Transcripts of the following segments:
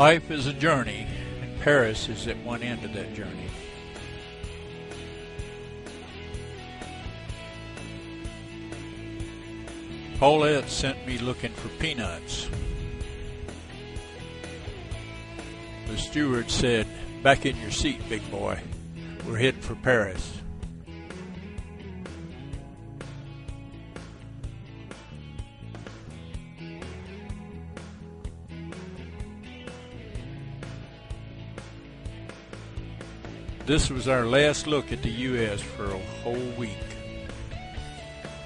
Life is a journey, and Paris is at one end of that journey. Paulette sent me looking for peanuts. The steward said, "Back in your seat, big boy. We're heading for Paris." This was our last look at the U.S. for a whole week.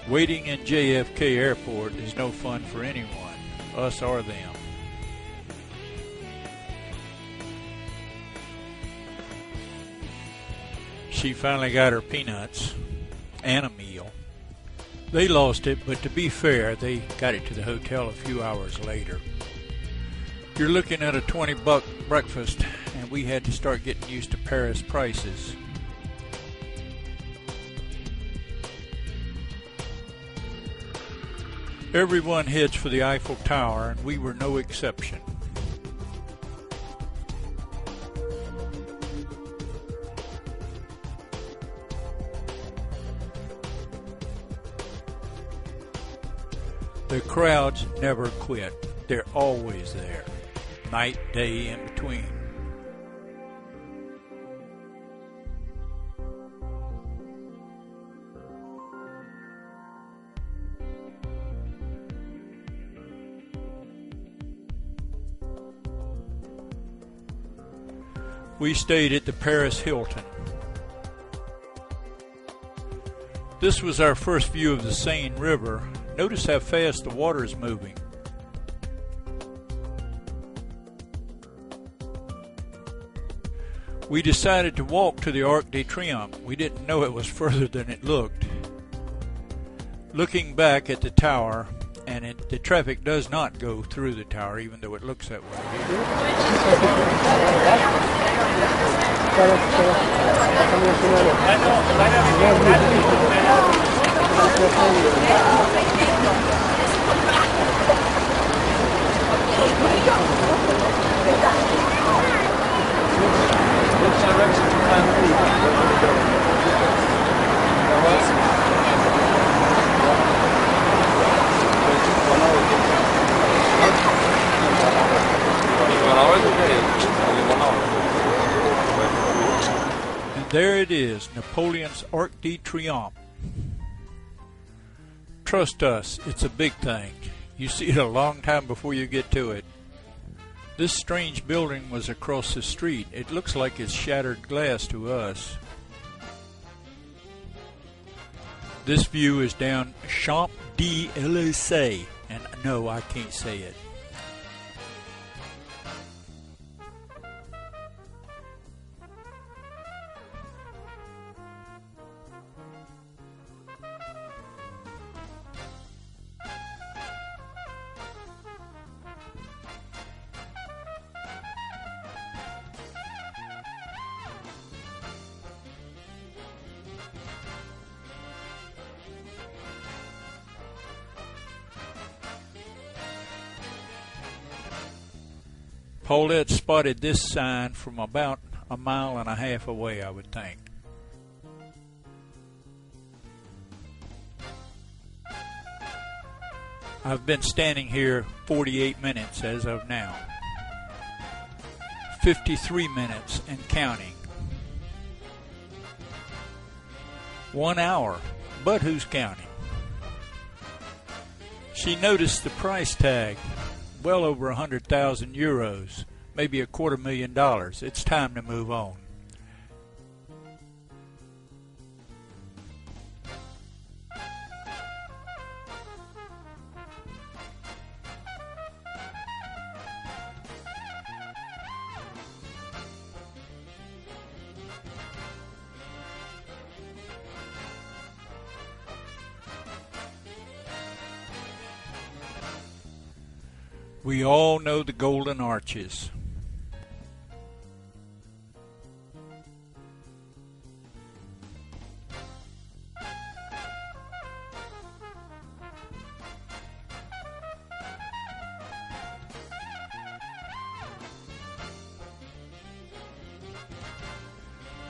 Waiting in JFK Airport is no fun for anyone, us or them. She finally got her peanuts and a meal. They lost it, but to be fair, they got it to the hotel a few hours later. You're looking at a $20 breakfast, and we had to start getting used to Paris prices. Everyone heads for the Eiffel Tower, and we were no exception. The crowds never quit. They're always there, night, day, in between. We stayed at the Paris Hilton. This was our first view of the Seine River. Notice how fast the water is moving. We decided to walk to the Arc de Triomphe. We didn't know it was further than it looked. Looking back at the tower, and the traffic does not go through the tower, even though it looks that way And there it is, Napoleon's Arc de Triomphe. Trust us, it's a big thing. You see it a long time before you get to it. This strange building was across the street. It looks like it's shattered glass to us. This view is down Champs-Élysées, and no, I can't say it. Paulette spotted this sign from about a mile and a half away, I would think. I've been standing here 48 minutes as of now. 53 minutes and counting. 1 hour, but who's counting? She noticed the price tag. Well over 100,000 euros, maybe $250,000. It's time to move on. We all know the Golden Arches.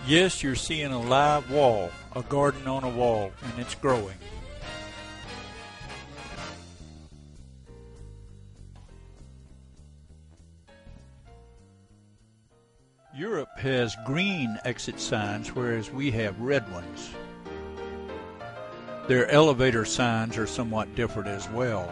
Yes, you're seeing a live wall, a garden on a wall, and it's growing. Europe has green exit signs, whereas we have red ones. Their elevator signs are somewhat different as well.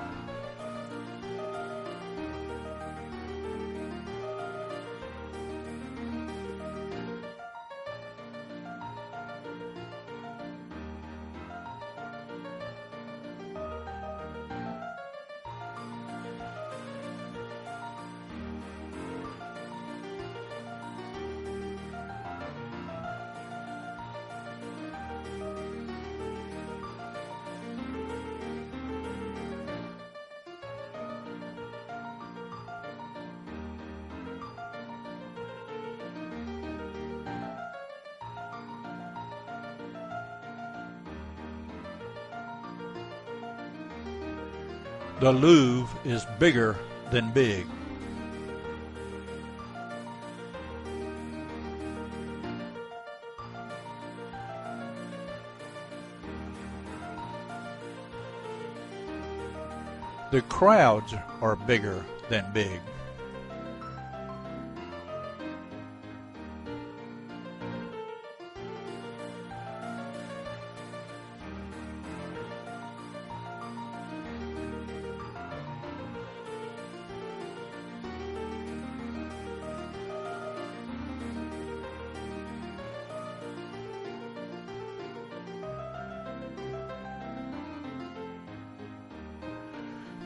The Louvre is bigger than big. The crowds are bigger than big.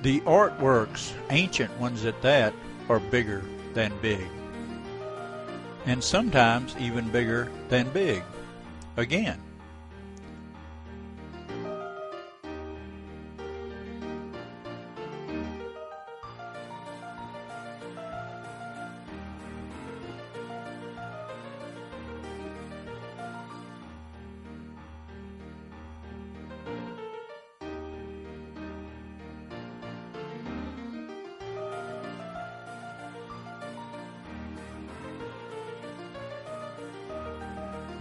The artworks, ancient ones at that, are bigger than big. And sometimes even bigger than big. Again.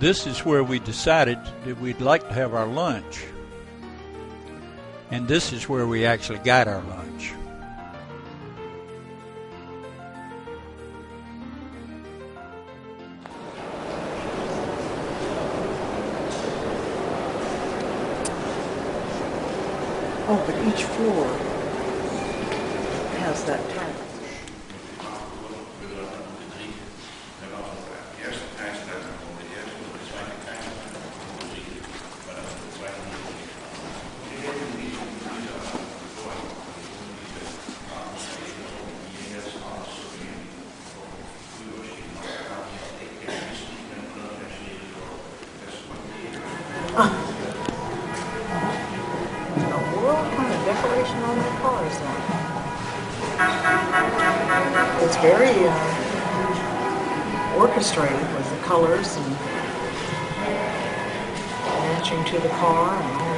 This is where we decided that we'd like to have our lunch. And this is where we actually got our lunch. Oh, but each floor has that type. It's very orchestrated with the colors and matching to the car and all that.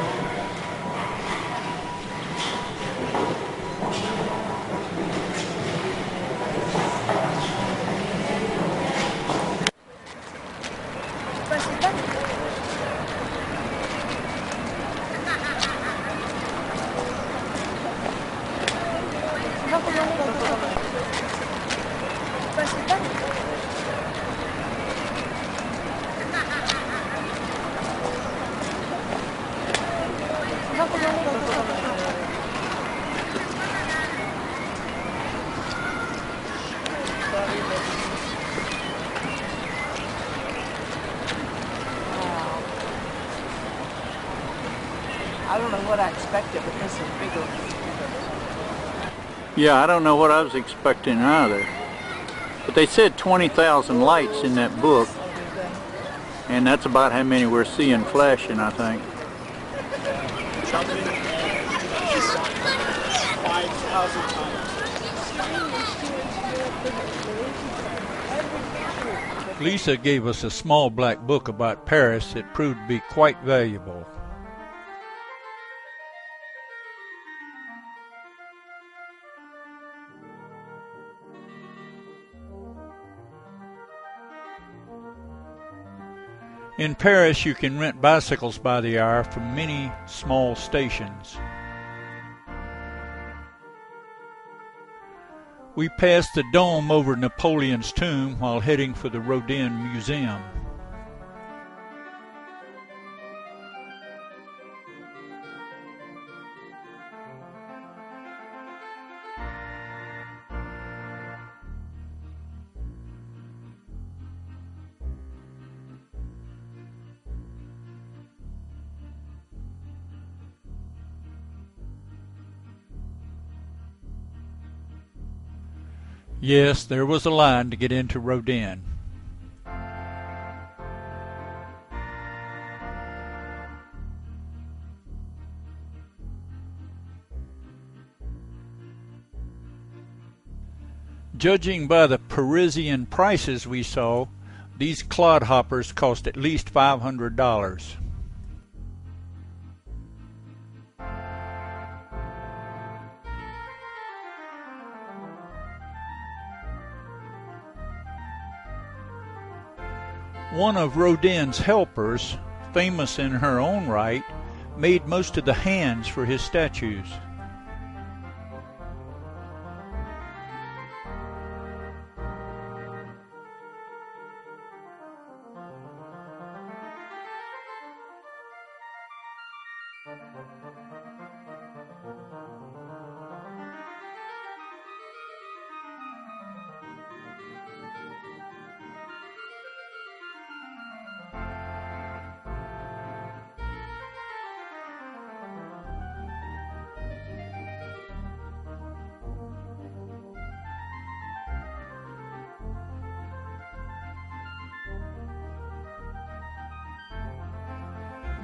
I don't know what I expected, but this is bigger. Yeah, I don't know what I was expecting either. But they said 20,000 lights in that book. And that's about how many we're seeing flashing, I think. Jumping 5,000 times. Lisa gave us a small black book about Paris that proved to be quite valuable. In Paris, you can rent bicycles by the hour from many small stations. We passed the dome over Napoleon's tomb while heading for the Rodin Museum. Yes, there was a line to get into Rodin. Judging by the Parisian prices we saw, these clodhoppers cost at least $500. One of Rodin's helpers, famous in her own right, made most of the hands for his statues.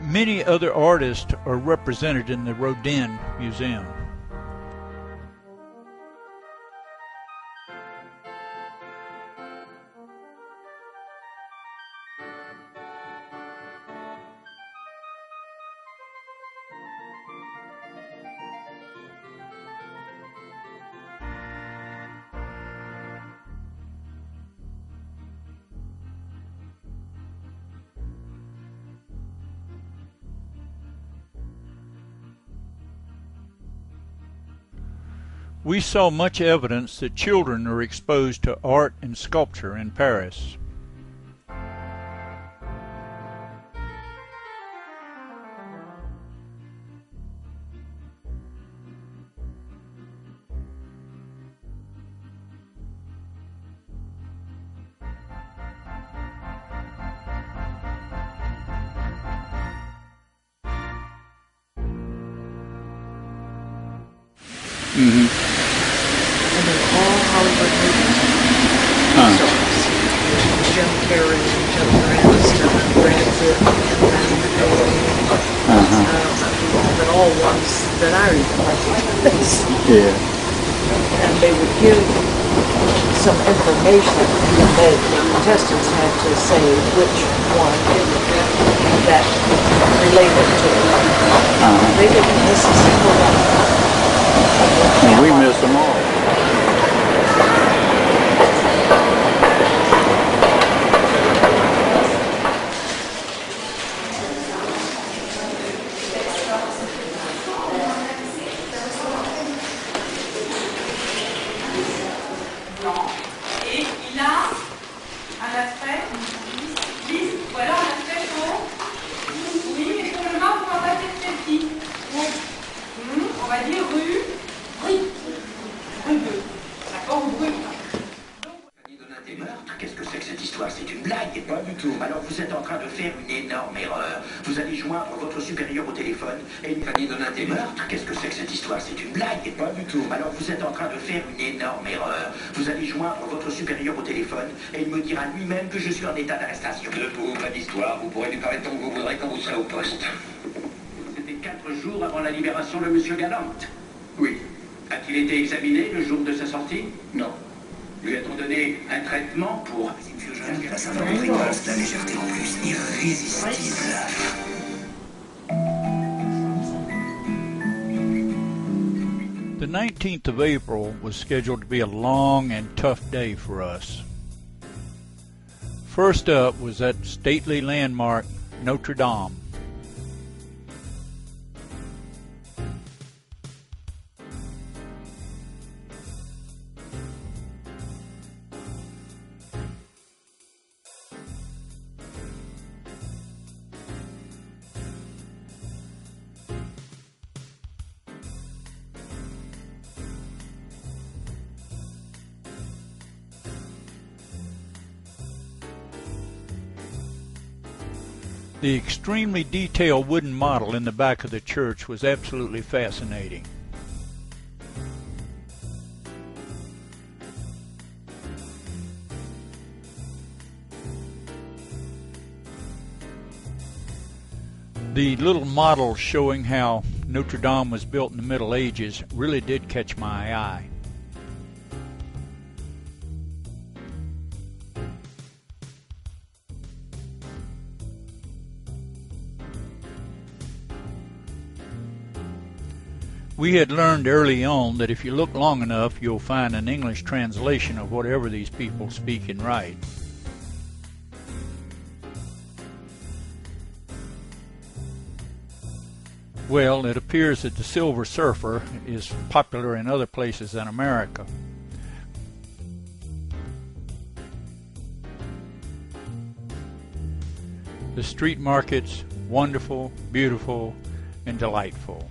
Many other artists are represented in the Rodin Museum. We saw much evidence that children are exposed to art and sculpture in Paris. And in all Hollywood movies, stars. Jim Carrey, Jennifer Aniston, Brad Pitt, but all ones that I recognize. Yeah. And they would give some information, and the contestants had to say which one that related to it. They didn't miss a single one. And we missed them all. Et il a un aspect lisse, ou alors un aspect chaud. Oui, mais pour le moment, vous m'en passez de celle-ci. On va dire rue. D'accord, rue. Qu'est-ce que c'est que cette histoire? C'est une blague? Pas du tout. Alors vous êtes en train de faire une énorme erreur. Vous allez joindre votre supérieur au téléphone et une famille donne des meurtres. Qu'est-ce que c'est que cette histoire? C'est une blague? Pas du tout. Alors vous êtes en train de faire une énorme erreur. Vous allez joindre votre supérieur au téléphone et il me dira lui-même que je suis en état d'arrestation. Ne pour pas d'histoire, vous pourrez lui parler tant que vous voudrez quand vous serez au poste. C'était 4 jours avant la libération de M. Gallant. Oui. A-t-il été examiné le jour de sa sortie? Non. Lui a-t-on donné un traitement pour... La saveur précoce, la légèreté en plus, irrésistible. The 19th of April was scheduled to be a long and tough day for us. First up was that stately landmark, Notre Dame. The extremely detailed wooden model in the back of the church was absolutely fascinating. The little model showing how Notre Dame was built in the Middle Ages really did catch my eye. We had learned early on that if you look long enough, you'll find an English translation of whatever these people speak and write. Well, it appears that the Silver Surfer is popular in other places than America. The street markets, wonderful, beautiful, and delightful.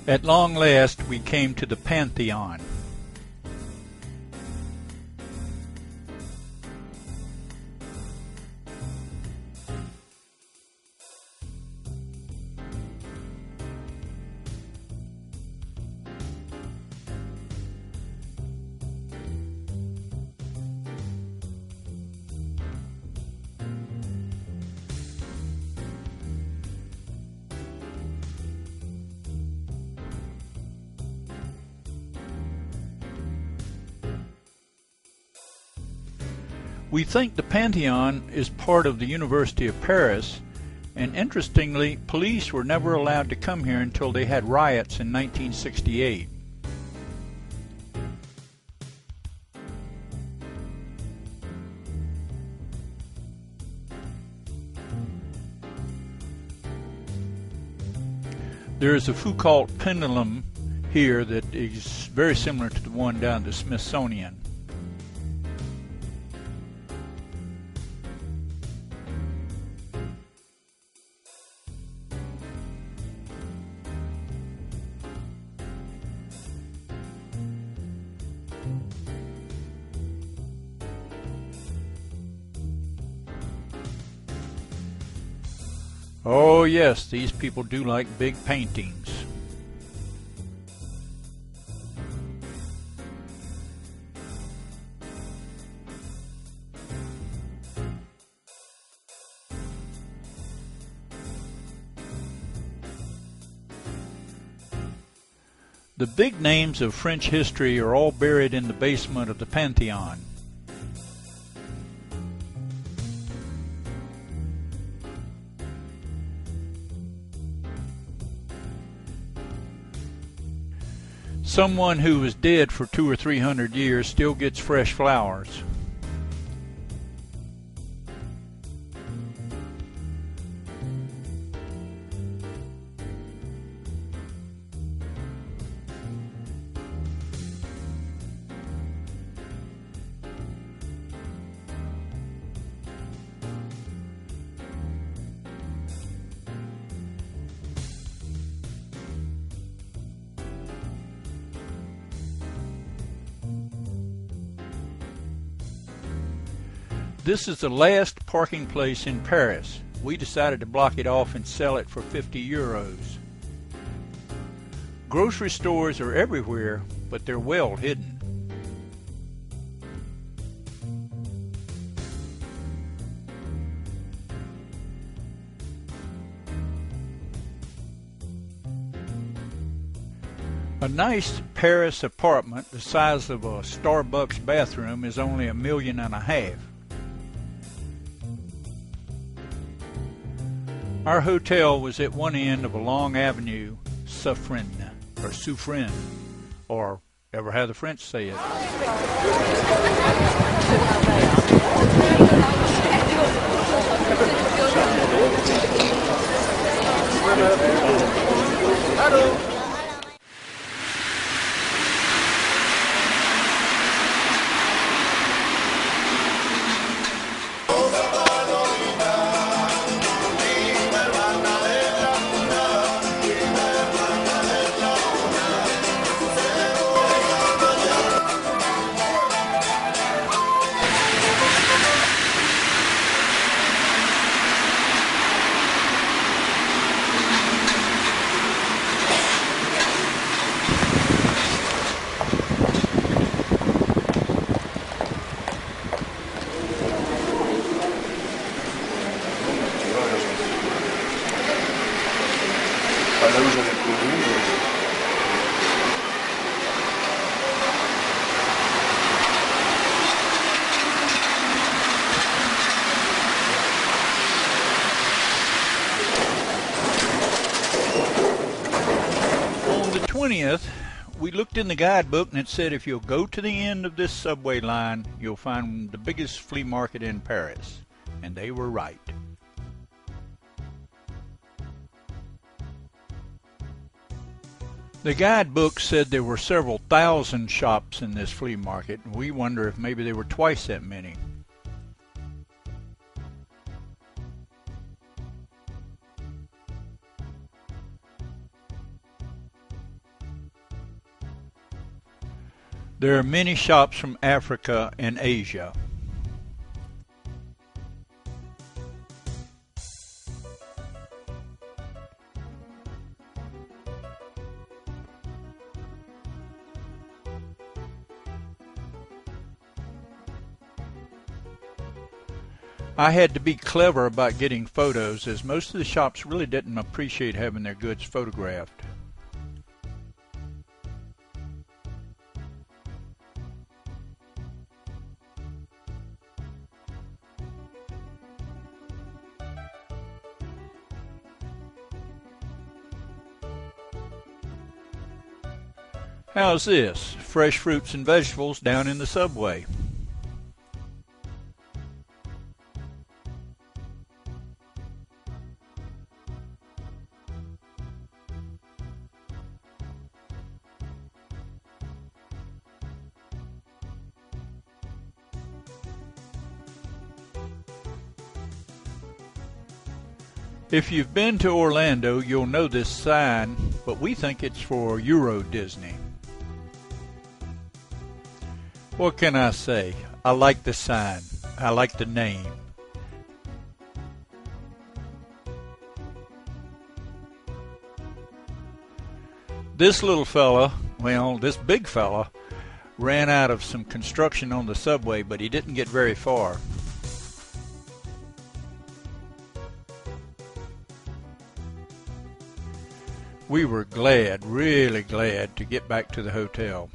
At long last, we came to the Pantheon. We think the Pantheon is part of the University of Paris, and interestingly, police were never allowed to come here until they had riots in 1968. There is a Foucault pendulum here that is very similar to the one down at the Smithsonian. Oh yes, these people do like big paintings. The big names of French history are all buried in the basement of the Pantheon. Someone who was dead for 200 or 300 years still gets fresh flowers. This is the last parking place in Paris. We decided to block it off and sell it for 50 euros. Grocery stores are everywhere, but they're well hidden. A nice Paris apartment the size of a Starbucks bathroom is only $1.5 million. Our hotel was at one end of a long avenue, Suffren, or ever how the French say it. We looked in the guidebook and it said if you'll go to the end of this subway line, you'll find the biggest flea market in Paris. And they were right. The guidebook said there were several thousand shops in this flea market, and we wonder if maybe there were twice that many. There are many shops from Africa and Asia. I had to be clever about getting photos, as most of the shops really didn't appreciate having their goods photographed. How's this? Fresh fruits and vegetables down in the subway. If you've been to Orlando, you'll know this sign, but we think it's for Euro Disney. What can I say? I like the sign. I like the name. This little fella, well, this big fella, ran out of some construction on the subway, but he didn't get very far. We were glad, really glad, to get back to the hotel.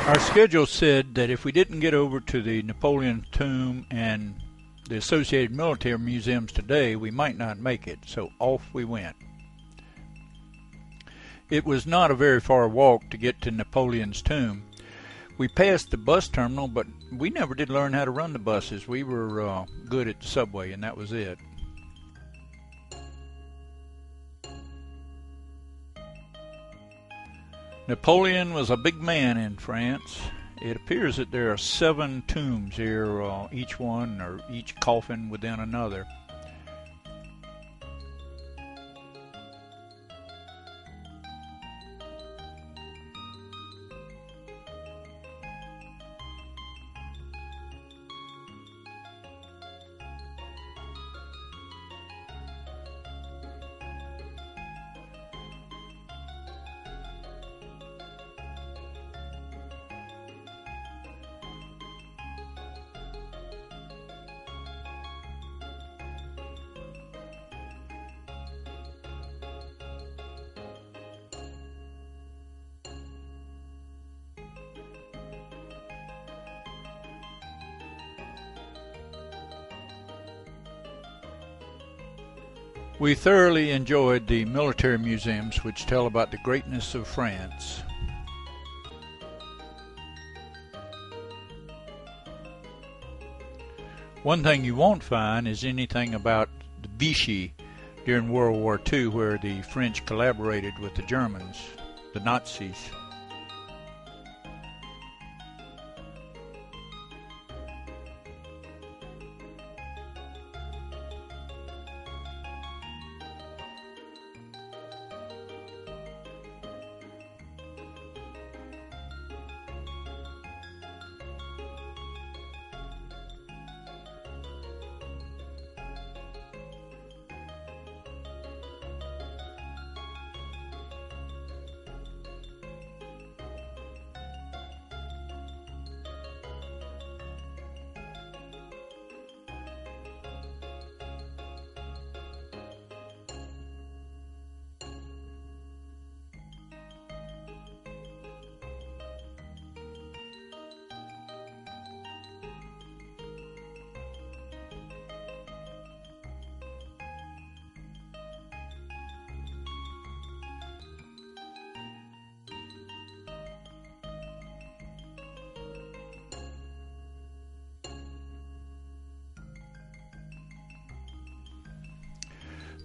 Our schedule said that if we didn't get over to the Napoleon Tomb and the associated military museums today, we might not make it, so off we went. It was not a very far walk to get to Napoleon's tomb, We passed the bus terminal, but we never did learn how to run the buses. We were good at the subway, and that was it. Napoleon was a big man in France. It appears that there are 7 tombs here, each one or each coffin within another. We thoroughly enjoyed the military museums, which tell about the greatness of France. One thing you won't find is anything about the Vichy during World War II, where the French collaborated with the Germans, the Nazis.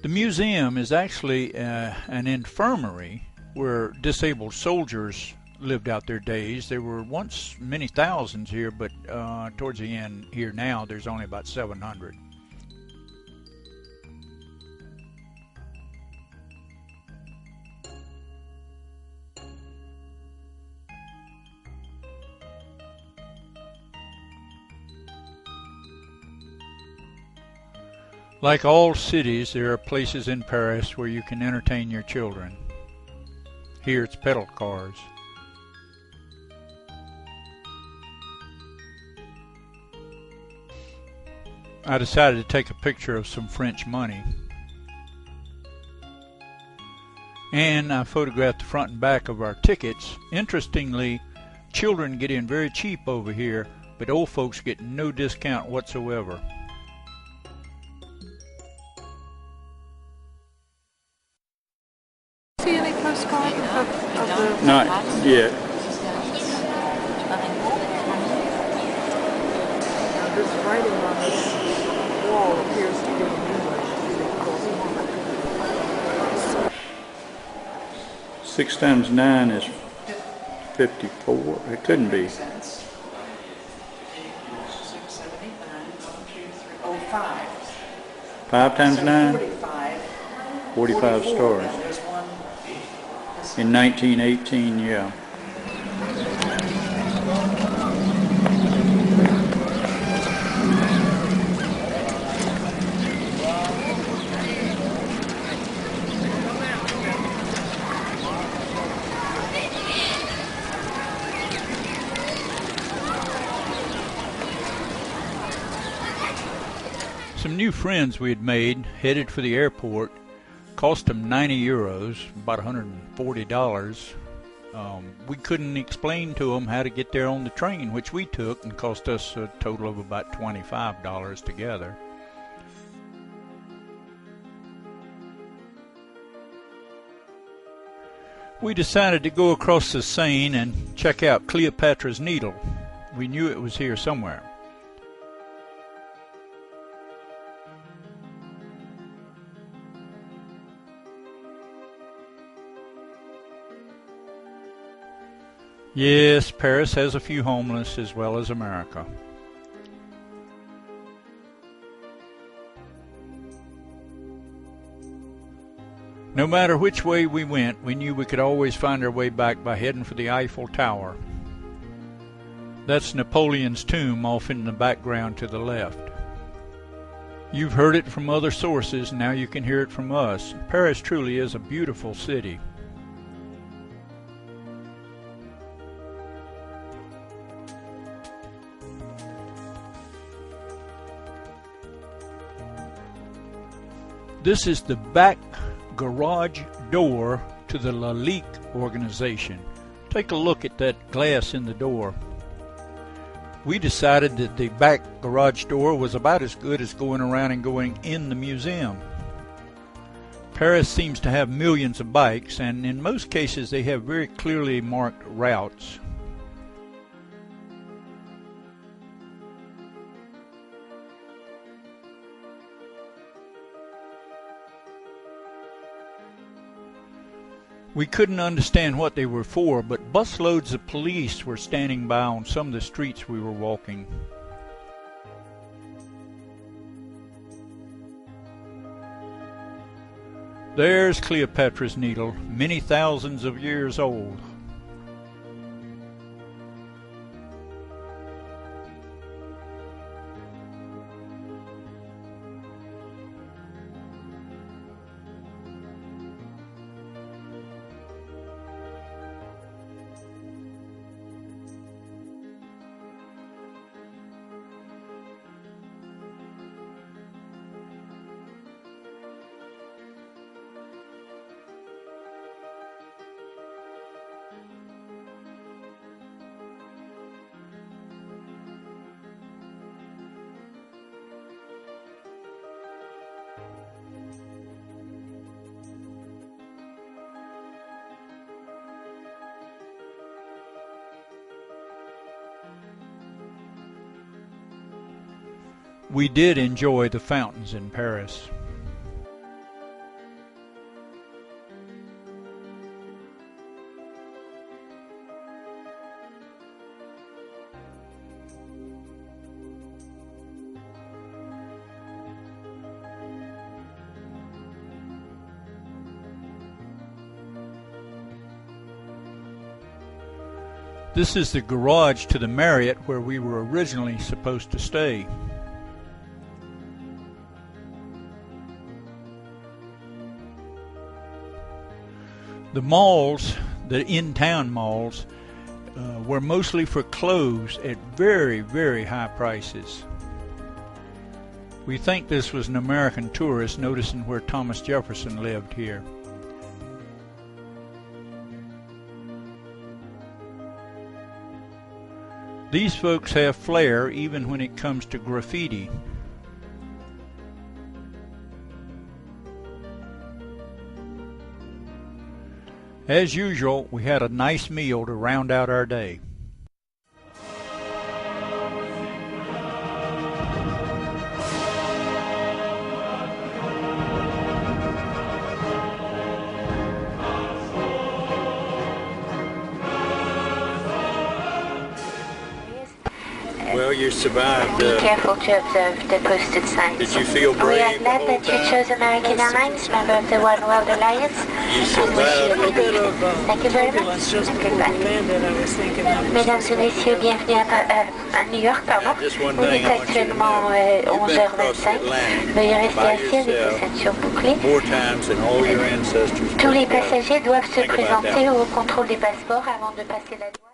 The museum is actually an infirmary where disabled soldiers lived out their days. There were once many thousands here, but towards the end here now, there's only about 700. Like all cities, there are places in Paris where you can entertain your children. Here it's pedal cars. I decided to take a picture of some French money. And I photographed the front and back of our tickets. Interestingly, children get in very cheap over here, but old folks get no discount whatsoever. See any postcard of the... Not yet. Now, this writing on this wall appears to be in English. 6 times 9 is 54. It couldn't be. 6, 7, 8, 9, 1, 2, 3, 5. 5 times 9? 45. 45 stars. There's one. In 1918, yeah. Some new friends we had made headed for the airport. Cost them 90 euros, about $140. We couldn't explain to them how to get there on the train, which we took, and cost us a total of about $25 together. We decided to go across the Seine and check out Cleopatra's Needle. We knew it was here somewhere. Yes, Paris has a few homeless as well as America. No matter which way we went, we knew we could always find our way back by heading for the Eiffel Tower. That's Napoleon's tomb off in the background to the left. You've heard it from other sources, now you can hear it from us. Paris truly is a beautiful city. This is the back garage door to the Lique organization. Take a look at that glass in the door. We decided that the back garage door was about as good as going around and going in the museum. Paris seems to have millions of bikes, and in most cases they have very clearly marked routes. We couldn't understand what they were for, but busloads of police were standing by on some of the streets we were walking. There's Cleopatra's Needle, many thousands of years old. We did enjoy the fountains in Paris. This is the garage to the Marriott where we were originally supposed to stay. The malls, the in-town malls, were mostly for clothes at very, very high prices. We think this was an American tourist noticing where Thomas Jefferson lived here. These folks have flair even when it comes to graffiti. As usual, we had a nice meal to round out our day. Well, you survived. Be careful to observe the posted signs. Did you feel brave? We are glad that you chose American Airlines, member of the One World Alliance. You survived. Thank you very much. Goodbye. Mesdames et messieurs, bienvenue à New York. Vous êtes actuellement 11h25. Veuillez rester assis avec vos ceintures bouclées. Tous les passagers doivent se présenter au contrôle des passeports avant de passer la douane.